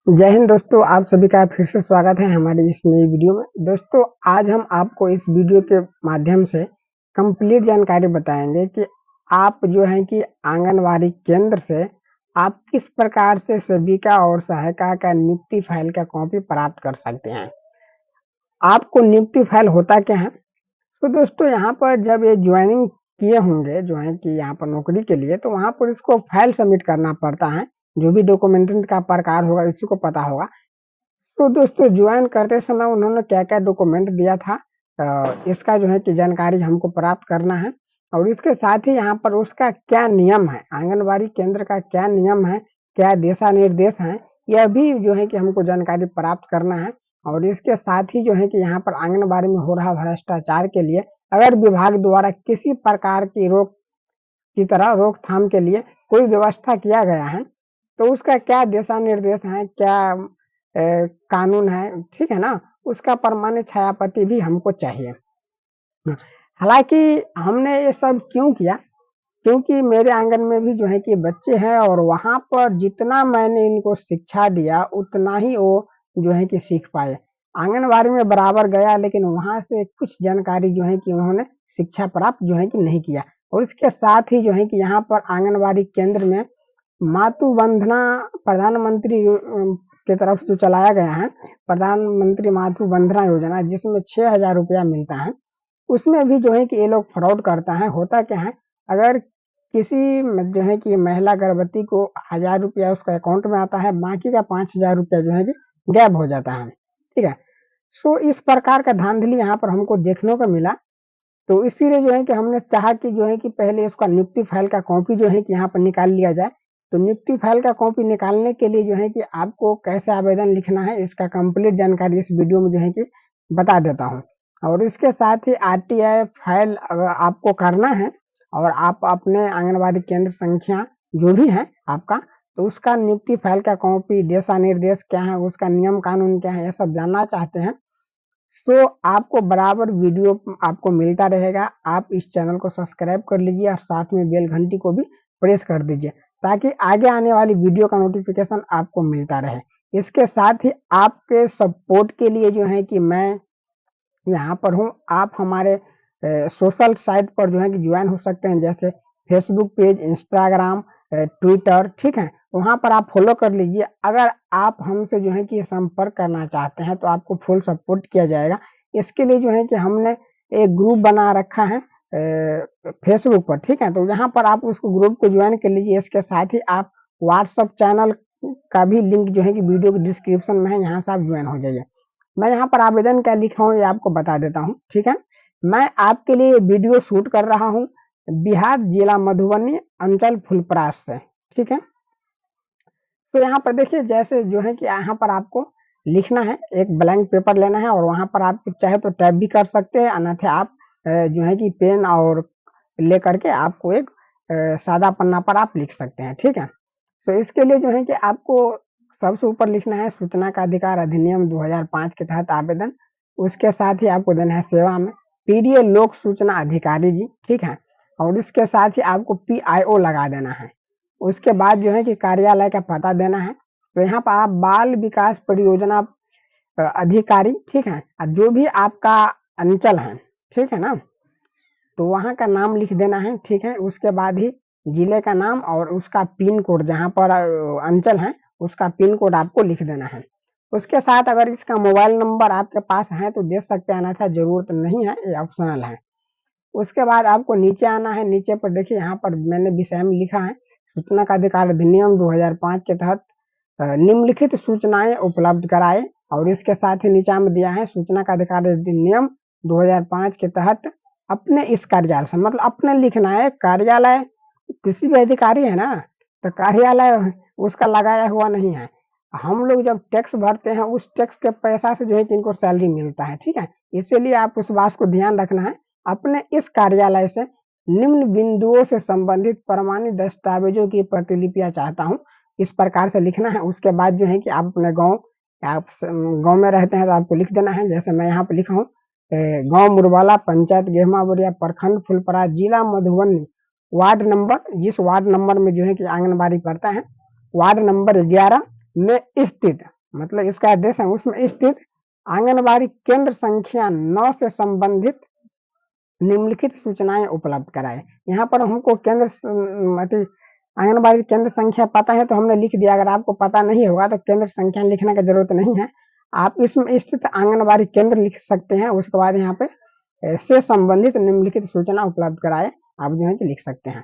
जय हिंद दोस्तों, आप सभी का फिर से स्वागत है हमारी इस नई वीडियो में। दोस्तों, आज हम आपको इस वीडियो के माध्यम से कंप्लीट जानकारी बताएंगे कि आप जो है कि आंगनवाड़ी केंद्र से आप किस प्रकार से सेविका और सहायिका का नियुक्ति फाइल का कॉपी प्राप्त कर सकते हैं। आपको नियुक्ति फाइल होता क्या है? तो दोस्तों, यहाँ पर जब ये ज्वाइनिंग किए होंगे जो है कि यहाँ पर नौकरी के लिए, तो वहाँ पर इसको फाइल सबमिट करना पड़ता है। जो भी डॉक्यूमेंटेशन का प्रकार होगा इसी को पता होगा। तो दोस्तों, ज्वाइन करते समय उन्होंने क्या-क्या डॉक्यूमेंट दिया था, इसका जो है कि जानकारी हमको प्राप्त करना है। और इसके साथ ही यहाँ पर उसका क्या नियम है, आंगनबाड़ी केंद्र का क्या नियम है, क्या दिशा निर्देश हैं, यह भी जो है कि हमको जानकारी प्राप्त करना है। और इसके साथ ही जो है कि यहाँ पर आंगनबाड़ी में हो रहा भ्रष्टाचार के लिए अगर विभाग द्वारा किसी प्रकार की रोकथाम के लिए कोई व्यवस्था किया गया है, तो उसका क्या दिशा निर्देश है, क्या कानून है, ठीक है ना? उसका प्रमाणित छायाप्रति भी हमको चाहिए। हालाँकि हमने ये सब क्यों किया? क्योंकि मेरे आंगन में भी जो है कि बच्चे हैं और वहाँ पर जितना मैंने इनको शिक्षा दिया उतना ही वो जो है कि सीख पाए। आंगनबाड़ी में बराबर गया, लेकिन वहाँ से कुछ जानकारी जो है कि उन्होंने शिक्षा प्राप्त जो है कि नहीं किया। और इसके साथ ही जो है कि यहाँ पर आंगनबाड़ी केंद्र में मातृ वंदना प्रधानमंत्री के तरफ से जो चलाया गया है, प्रधानमंत्री मातृ वंदना योजना, जिसमें 6,000 रुपया मिलता है, उसमें भी जो है कि ये लोग फ्रॉड करता है। होता क्या है, अगर किसी जो है कि महिला गर्भवती को 1,000 रुपया उसका अकाउंट में आता है, बाकी का 5,000 रुपया जो है कि गायब हो जाता है, ठीक है? सो इस प्रकार का धांधली यहाँ पर हमको देखने को मिला। तो इसीलिए जो है कि हमने चाहा कि जो है कि पहले इसका नियुक्ति फाइल का कॉपी जो है कि यहाँ पर निकाल लिया जाए। तो नियुक्ति फाइल का कॉपी निकालने के लिए जो है कि आपको कैसे आवेदन लिखना है, इसका कंप्लीट जानकारी इस वीडियो में जो है कि बता देता हूँ। और इसके साथ ही आरटीआई फाइल अगर आपको करना है और आप अपने आंगनबाड़ी केंद्र संख्या जो भी है आपका, तो उसका नियुक्ति फाइल का कॉपी, दिशा निर्देश क्या है, उसका नियम कानून क्या है, ये सब जानना चाहते हैं, तो आपको बराबर वीडियो आपको मिलता रहेगा। आप इस चैनल को सब्सक्राइब कर लीजिए और साथ में बेल घंटी को भी प्रेस कर दीजिए, ताकि आगे आने वाली वीडियो का नोटिफिकेशन आपको मिलता रहे। इसके साथ ही आपके सपोर्ट के लिए जो है कि मैं यहाँ पर हूँ। आप हमारे सोशल साइट पर जो है कि ज्वाइन हो सकते हैं, जैसे फेसबुक पेज, इंस्टाग्राम, ट्विटर, ठीक है? वहाँ पर आप फॉलो कर लीजिए। अगर आप हमसे जो है कि संपर्क करना चाहते हैं, तो आपको फुल सपोर्ट किया जाएगा। इसके लिए जो है कि हमने एक ग्रुप बना रखा है फेसबुक पर, ठीक है? तो यहाँ पर आप उसको ग्रुप को ज्वाइन कर लीजिए। इसके साथ ही आप व्हाट्सएप चैनल का भी लिंक जो है कि वीडियो के डिस्क्रिप्शन में है, यहाँ से आप ज्वाइन हो जाइए। मैं यहाँ पर आवेदन क्या लिखा हूँ ये आपको बता देता हूँ, ठीक है? मैं आपके लिए वीडियो शूट कर रहा हूँ बिहार जिला मधुबनी अंचल फुलपरास से, ठीक है? तो यहाँ पर देखिए, जैसे जो है कि यहाँ पर आपको लिखना है, एक ब्लैंक पेपर लेना है और वहाँ पर आप चाहे तो टाइप भी कर सकते हैं, अन्यथा आप जो है कि पेन और लेकर के आपको एक सादा पन्ना पर आप लिख सकते हैं, ठीक है? तो इसके लिए जो है कि आपको सबसे ऊपर लिखना है सूचना का अधिकार अधिनियम 2005 के तहत आवेदन। उसके साथ ही आपको देना है सेवा में पीडीए लोक सूचना अधिकारी जी, ठीक है? और इसके साथ ही आपको पीआईओ लगा देना है। उसके बाद जो है कि कार्यालय का पता देना है। तो यहाँ पर आप बाल विकास परियोजना अधिकारी, ठीक है? जो भी आपका अंचल है, ठीक है ना? तो वहाँ का नाम लिख देना है, ठीक है? उसके बाद ही जिले का नाम और उसका पिन कोड, जहाँ पर अंचल है उसका पिन कोड आपको लिख देना है। उसके साथ अगर इसका मोबाइल नंबर आपके पास है तो दे सकते हैं, अन्यथा ज़रूरत नहीं है, ये ऑप्शनल है। उसके बाद आपको नीचे आना है। नीचे पर देखिए, यहाँ पर मैंने विषय में लिखा है सूचना का अधिकार अधिनियम 2005 के तहत निम्नलिखित सूचनाएं उपलब्ध कराए। और इसके साथ ही नीचे में दिया है सूचना का अधिकार अधिनियम 2005 के तहत अपने इस कार्यालय से, मतलब अपने लिखना है, कार्यालय किसी भी अधिकारी है ना, तो कार्यालय उसका लगाया हुआ नहीं है। हम लोग जब टैक्स भरते हैं उस टैक्स के पैसा से जो है कि इनको सैलरी मिलता है, ठीक है? इसीलिए आप उस बात को ध्यान रखना है। अपने इस कार्यालय से निम्न बिंदुओं से संबंधित प्रमाणित दस्तावेजों की प्रतिलिपियां चाहता हूँ, इस प्रकार से लिखना है। उसके बाद जो है कि आप अपने गांव में रहते हैं तो आपको लिख देना है, जैसे मैं यहाँ पे लिखा हूँ गांव मुरबाला, पंचायत गेहमा बोरिया, प्रखंड फुलपरास, जिला मधुबनी, वार्ड नंबर, जिस वार्ड नंबर में जो है कि आंगनबाड़ी पड़ता है, वार्ड नंबर 11 में स्थित मतलब इसका एड्रेस है, उसमें स्थित आंगनबाड़ी केंद्र संख्या 9 से संबंधित निम्नलिखित सूचनाएं उपलब्ध कराए। यहाँ पर हमको केंद्र आंगनबाड़ी केंद्र संख्या पता है तो हमने लिख दिया। अगर आपको पता नहीं होगा तो केंद्र संख्या लिखने की जरूरत नहीं है, आप इसमें स्थित आंगनबाड़ी केंद्र लिख सकते हैं। उसके बाद यहाँ पे से संबंधित निम्नलिखित सूचना उपलब्ध कराए आप जो है कि लिख सकते हैं।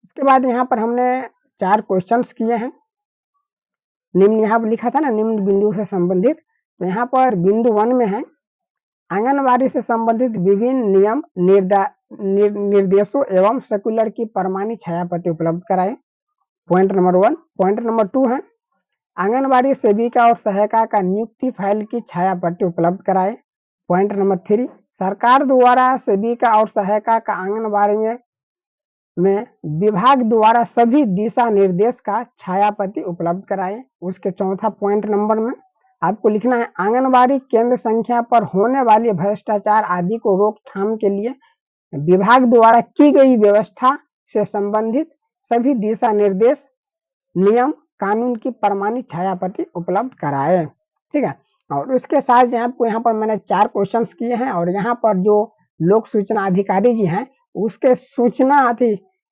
उसके बाद यहाँ पर हमने 4 क्वेश्चंस किए हैं। निम्न यहाँ पर लिखा था ना, निम्न बिंदु से संबंधित, तो यहाँ पर बिंदु 1 में है आंगनबाड़ी से संबंधित विभिन्न नियम निर्देशों एवं सर्कुलर की प्रमाणित छायाप्रति उपलब्ध कराए, पॉइंट नंबर 1। पॉइंट नंबर 2 है आंगनबाड़ी सेविका और सहायिका का नियुक्ति फाइल की छायाप्रति उपलब्ध कराए, पॉइंट नंबर 3। सरकार द्वारा सेविका और सहायिका का आंगनबाड़ी में विभाग द्वारा सभी दिशा निर्देश का छायाप्रति उपलब्ध कराए। उसके चौथा पॉइंट नंबर में आपको लिखना है आंगनबाड़ी केंद्र संख्या पर होने वाली भ्रष्टाचार आदि को रोकथाम के लिए विभाग द्वारा की गई व्यवस्था से संबंधित सभी दिशा निर्देश नियम कानून की प्रमाणित छायाप्रति उपलब्ध कराए। ठीक है, और उसके साथ आपको यहाँ पर मैंने 4 क्वेश्चंस किए हैं, और यहाँ पर जो लोक सूचना अधिकारी जी हैं उसके सूचना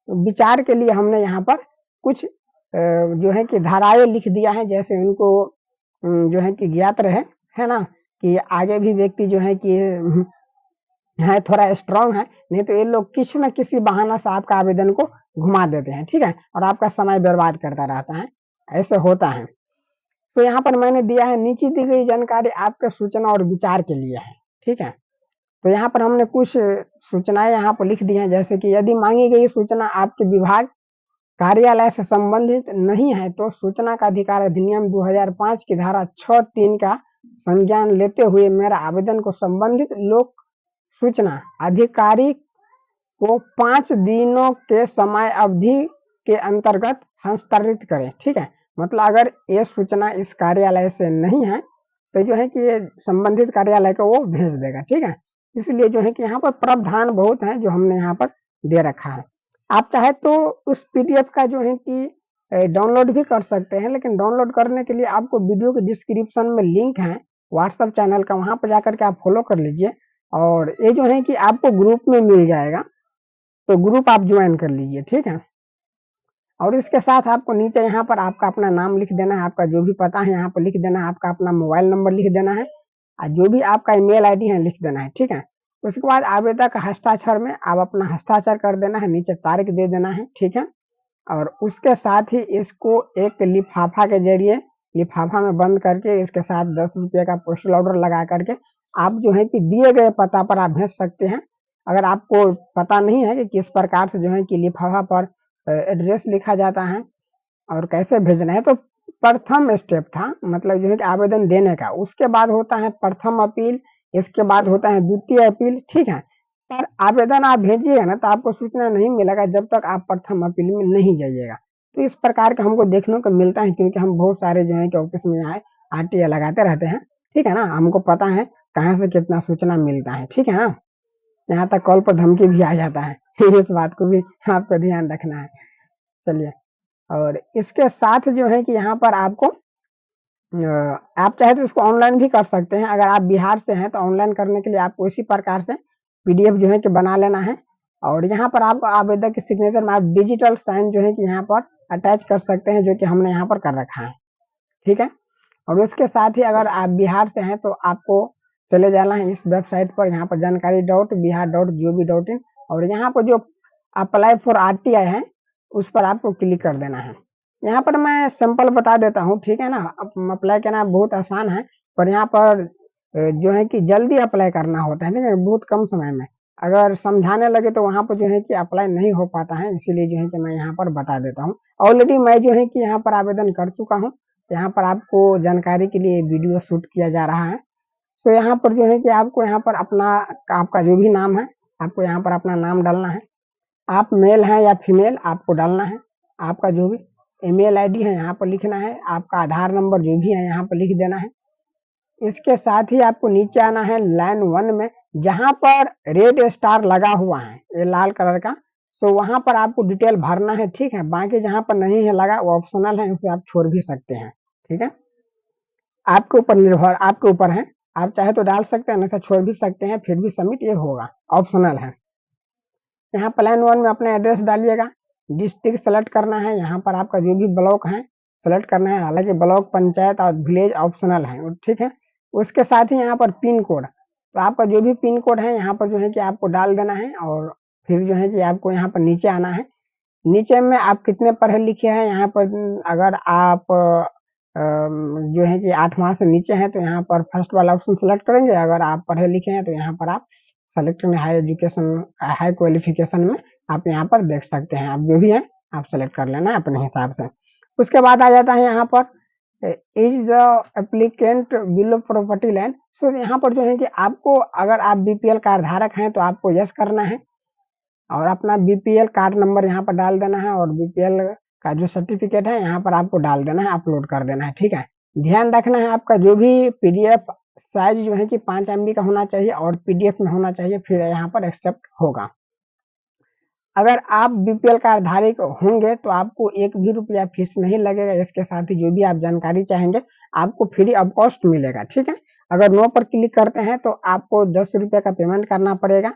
विचार के लिए हमने यहाँ पर कुछ जो है कि धाराएं लिख दिया है, जैसे उनको जो है कि ज्ञात रहे, है ना, कि आगे भी व्यक्ति जो है कि है थोड़ा स्ट्रांग है, नहीं तो ये लोग किसी न किसी बहाना से आपका आवेदन को घुमा देते हैं। ठीक है, और आपका समय बर्बाद करता रहता है, ऐसे होता है। तो यहाँ पर मैंने दिया है नीचे दी गई जानकारी आपके सूचना और विचार के लिए है। ठीक है, तो यहाँ पर हमने कुछ सूचनाएं यहाँ पर लिख दी हैं, जैसे कि यदि मांगी गई सूचना आपके विभाग कार्यालय से संबंधित नहीं है तो सूचना का अधिकार अधिनियम 2005 की धारा 6(3) का संज्ञान लेते हुए मेरा आवेदन को संबंधित लोक सूचना अधिकारी को 5 दिनों के समय अवधि के अंतर्गत हस्तांतरित करें। ठीक है, मतलब अगर ये सूचना इस कार्यालय से नहीं है तो जो है कि ये संबंधित कार्यालय को वो भेज देगा। ठीक है, इसलिए जो है कि यहाँ पर प्रावधान बहुत है जो हमने यहाँ पर दे रखा है। आप चाहे तो उस पीडीएफ का जो है कि डाउनलोड भी कर सकते हैं, लेकिन डाउनलोड करने के लिए आपको वीडियो के डिस्क्रिप्शन में लिंक है व्हाट्सएप चैनल का, वहां पर जाकर के आप फॉलो कर लीजिए, और ये जो है कि आपको ग्रुप में मिल जाएगा, तो ग्रुप आप ज्वाइन कर लीजिए। ठीक है, और इसके साथ आपको नीचे यहाँ पर आपका अपना नाम लिख देना है, आपका जो भी पता है यहाँ पर लिख देना है, आपका अपना मोबाइल नंबर लिख देना है, और जो भी आपका ईमेल आईडी है लिख देना है। ठीक है, उसके बाद आवेदक हस्ताक्षर में आप अपना हस्ताक्षर कर देना है, नीचे तारीख दे देना है। ठीक है, और उसके साथ ही इसको एक लिफाफा के जरिए लिफाफा में बंद करके इसके साथ 10 रुपये का पोस्टल ऑर्डर लगा करके आप जो है कि दिए गए पता पर आप भेज सकते हैं। अगर आपको पता नहीं है कि किस प्रकार से जो है कि लिफाफा पर एड्रेस लिखा जाता है और कैसे भेजना है, तो प्रथम स्टेप था मतलब जो है कि आवेदन देने का, उसके बाद होता है प्रथम अपील, इसके बाद होता है द्वितीय अपील। ठीक है, पर आवेदन आप भेजिएगा ना तो आपको सूचना नहीं मिलेगा जब तक आप प्रथम अपील में नहीं जाइएगा। तो इस प्रकार का हमको देखने को मिलता है, क्योंकि हम बहुत सारे जो है कि ऑफिस में यहाँ आरटीआई लगाते रहते हैं। ठीक है ना, हमको पता है कहाँ से कितना सूचना मिलता है। ठीक है ना, यहाँ तक कॉल पर धमकी भी आ जाता है, इस बात को भी आपको ध्यान रखना है। चलिए, और इसके साथ जो है कि यहाँ पर आपको आप चाहे तो इसको ऑनलाइन भी कर सकते हैं। अगर आप बिहार से हैं तो ऑनलाइन करने के लिए आपको इसी प्रकार से पीडीएफ जो है कि बना लेना है, और यहाँ पर आपको आवेदक के सिग्नेचर में आप डिजिटल साइन जो है कि यहाँ पर अटैच कर सकते हैं, जो कि हमने यहाँ पर कर रखा है। ठीक है, और उसके साथ ही अगर आप बिहार से हैं तो आपको चले जाना है इस वेबसाइट पर, यहाँ पर जानकारी.bihar.gov.in, और यहाँ पर जो अप्लाई फॉर आरटीआई है उस पर आपको क्लिक कर देना है। यहाँ पर मैं सिंपल बता देता हूँ। ठीक है ना, अप्लाई करना बहुत आसान है, पर यहाँ पर जो है कि जल्दी अप्लाई करना होता है, ठीक है, बहुत कम समय में। अगर समझाने लगे तो वहाँ पर जो है कि अप्लाई नहीं हो पाता है, इसीलिए जो है कि मैं यहाँ पर बता देता हूँ। ऑलरेडी मैं जो है कि यहाँ पर आवेदन कर चुका हूँ, यहाँ पर आपको जानकारी के लिए वीडियो शूट किया जा रहा है। तो यहाँ पर जो है कि आपको यहाँ पर आपका जो भी नाम है आपको यहाँ पर अपना नाम डालना है, आप मेल हैं या फीमेल आपको डालना है, आपका जो भी ईमेल आईडी है यहाँ पर लिखना है, आपका आधार नंबर जो भी है यहाँ पर लिख देना है। इसके साथ ही आपको नीचे आना है लाइन 1 में, जहां पर रेड स्टार लगा हुआ है ये लाल कलर का, सो वहां पर आपको डिटेल भरना है। ठीक है, बाकी जहां पर नहीं है लगा वो ऑप्शनल है, उसे आप छोड़ भी सकते हैं। ठीक है, आपके ऊपर निर्भर, आपके ऊपर है, आप चाहे तो डाल सकते हैं, नहीं तो छोड़ भी सकते हैं, फिर भी सबमिट ये होगा, ऑप्शनल है। यहाँ प्लान 1 में अपना एड्रेस डालिएगा, डिस्ट्रिक्ट सेलेक्ट करना है, यहाँ पर आपका जो भी ब्लॉक है सेलेक्ट करना है, हालांकि ब्लॉक, पंचायत और विलेज ऑप्शनल है, ठीक है। उसके साथ ही यहाँ पर पिन कोड, तो आपका जो भी पिन कोड है यहाँ पर जो है कि आपको डाल देना है, और फिर जो है कि आपको यहाँ पर नीचे आना है। नीचे में आप कितने पढ़े लिखे हैं, यहाँ पर अगर आप जो है कि 8 माह से नीचे हैं तो यहाँ पर फर्स्ट वाला ऑप्शन सेलेक्ट करेंगे, अगर आप पढ़े लिखे हैं तो यहाँ पर आप सेलेक्ट में हाई एजुकेशन, हाई क्वालिफिकेशन में आप यहाँ पर देख सकते हैं, आप जो भी है आप सेलेक्ट कर लेना है अपने हिसाब से। उसके बाद आ जाता है यहाँ पर is the applicant below property land. So यहाँ पर जो है कि आपको, अगर आप बीपीएल कार्ड धारक हैं तो आपको यस करना है, और अपना बीपीएल कार्ड नंबर यहाँ पर डाल देना है, और बीपीएल का जो सर्टिफिकेट है यहाँ पर आपको डाल देना है, अपलोड कर देना है, ठीक है। ध्यान रखना है आपका जो भी पीडीएफ साइज जो है कि 5 MB का होना चाहिए और पीडीएफ में होना चाहिए, फिर यहाँ पर एक्सेप्ट होगा। अगर आप बीपीएल कार्ड धारक होंगे तो आपको 1 भी रुपया फीस नहीं लगेगा, इसके साथ ही जो भी आप जानकारी चाहेंगे आपको फ्री ऑफ कॉस्ट मिलेगा, ठीक है। अगर नो पर क्लिक करते हैं तो आपको 10 रुपये का पेमेंट करना पड़ेगा।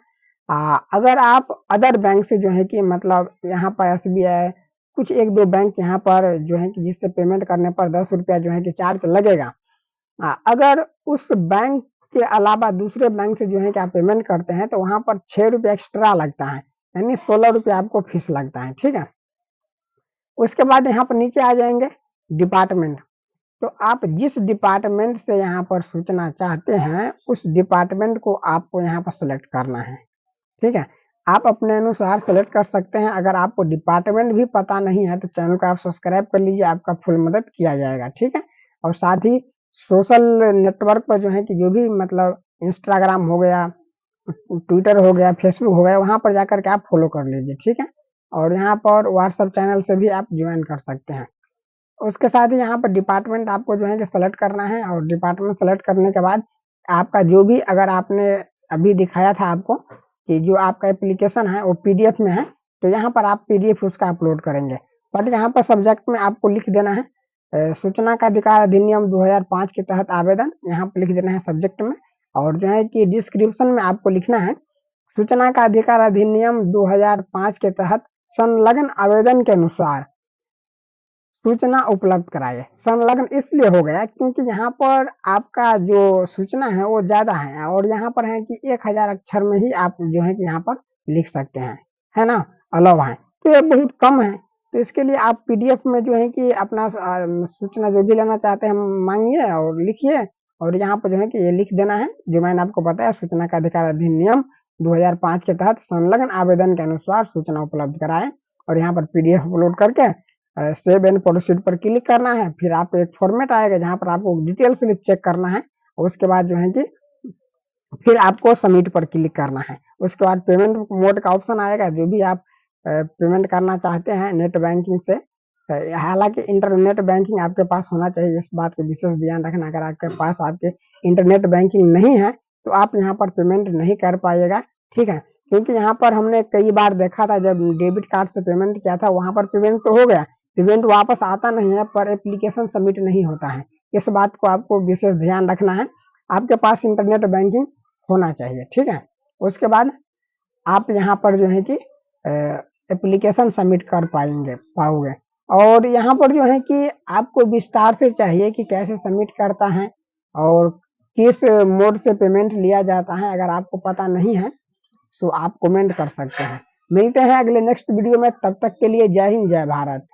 अगर आप अदर बैंक से जो है कि मतलब यहाँ पर SBI, कुछ 1-2 बैंक यहाँ पर जो है कि जिससे पेमेंट करने पर 10 रुपया जो है कि चार्ज लगेगा। अगर उस बैंक के अलावा दूसरे बैंक से जो है कि आप पेमेंट करते हैं तो वहां पर 6 रुपया एक्स्ट्रा लगता है, यानी 16 रुपया आपको फीस लगता है, ठीक है। उसके बाद यहाँ पर नीचे आ जाएंगे डिपार्टमेंट, तो आप जिस डिपार्टमेंट से यहाँ पर सूचना चाहते हैं उस डिपार्टमेंट को आपको यहाँ पर सेलेक्ट करना है, ठीक है। आप अपने अनुसार सेलेक्ट कर सकते हैं। अगर आपको डिपार्टमेंट भी पता नहीं है तो चैनल को आप सब्सक्राइब कर लीजिए, आपका फुल मदद किया जाएगा, ठीक है। और साथ ही सोशल नेटवर्क पर जो है कि जो भी मतलब इंस्टाग्राम हो गया, ट्विटर हो गया, फेसबुक हो गया, वहां पर जाकर के आप फॉलो कर लीजिए, ठीक है। और यहाँ पर व्हाट्सएप चैनल से भी आप ज्वाइन कर सकते हैं। उसके साथ ही यहाँ पर डिपार्टमेंट आपको जो है कि सेलेक्ट करना है, और डिपार्टमेंट सेलेक्ट करने के बाद आपका जो भी, अगर आपने अभी दिखाया था आपको कि जो आपका एप्लीकेशन है वो पीडीएफ में है, तो यहाँ पर आप पीडीएफ उसका अपलोड करेंगे। बट यहाँ पर सब्जेक्ट में आपको लिख देना है सूचना का अधिकार अधिनियम 2005 के तहत आवेदन, यहाँ पर लिख देना है सब्जेक्ट में। और जो है कि डिस्क्रिप्शन में आपको लिखना है सूचना का अधिकार अधिनियम 2005 के तहत संलग्न आवेदन के अनुसार सूचना उपलब्ध कराए। संलग्न इसलिए हो गया क्योंकि यहाँ पर आपका जो सूचना है वो ज्यादा है, और यहाँ पर है कि 1000 अक्षर में ही आप जो है कि यहाँ पर लिख सकते हैं, है ना, अलाउ है, तो ये बहुत कम है। तो इसके लिए आप पीडीएफ में जो है कि अपना सूचना जो भी लेना चाहते हैं मांगिए और लिखिए, और यहाँ पर जो है कि ये लिख देना है जो मैंने आपको बताया, सूचना का अधिकार अधिनियम 2005 के तहत संलग्न आवेदन के अनुसार सूचना उपलब्ध कराए, और यहाँ पर पीडीएफ अपलोड करके सेव एंड प्रोसीड पर क्लिक करना है। फिर आपको एक फॉर्मेट आएगा जहां पर आपको डिटेल स्लिप चेक करना है, और उसके बाद जो है कि फिर आपको सबमिट पर क्लिक करना है। उसके बाद पेमेंट मोड का ऑप्शन आएगा, जो भी आप पेमेंट करना चाहते हैं नेट बैंकिंग से, हालांकि इंटरनेट बैंकिंग आपके पास होना चाहिए, इस बात को विशेष ध्यान रखना। अगर आपके पास आपके इंटरनेट बैंकिंग नहीं है तो आप यहाँ पर पेमेंट नहीं कर पाइएगा, ठीक है। क्योंकि यहाँ पर हमने कई बार देखा था, जब डेबिट कार्ड से पेमेंट किया था वहां पर पेमेंट तो हो गया, पेमेंट वापस आता नहीं है, पर एप्लीकेशन सबमिट नहीं होता है। इस बात को आपको विशेष ध्यान रखना है, आपके पास इंटरनेट बैंकिंग होना चाहिए, ठीक है। उसके बाद आप यहाँ पर जो है कि एप्लीकेशन सबमिट कर पाओगे। और यहाँ पर जो है कि आपको विस्तार से चाहिए कि कैसे सबमिट करता है और किस मोड से पेमेंट लिया जाता है, अगर आपको पता नहीं है तो आप कमेंट कर सकते हैं। मिलते हैं अगले नेक्स्ट वीडियो में, तब तक के लिए जय हिंद जय भारत।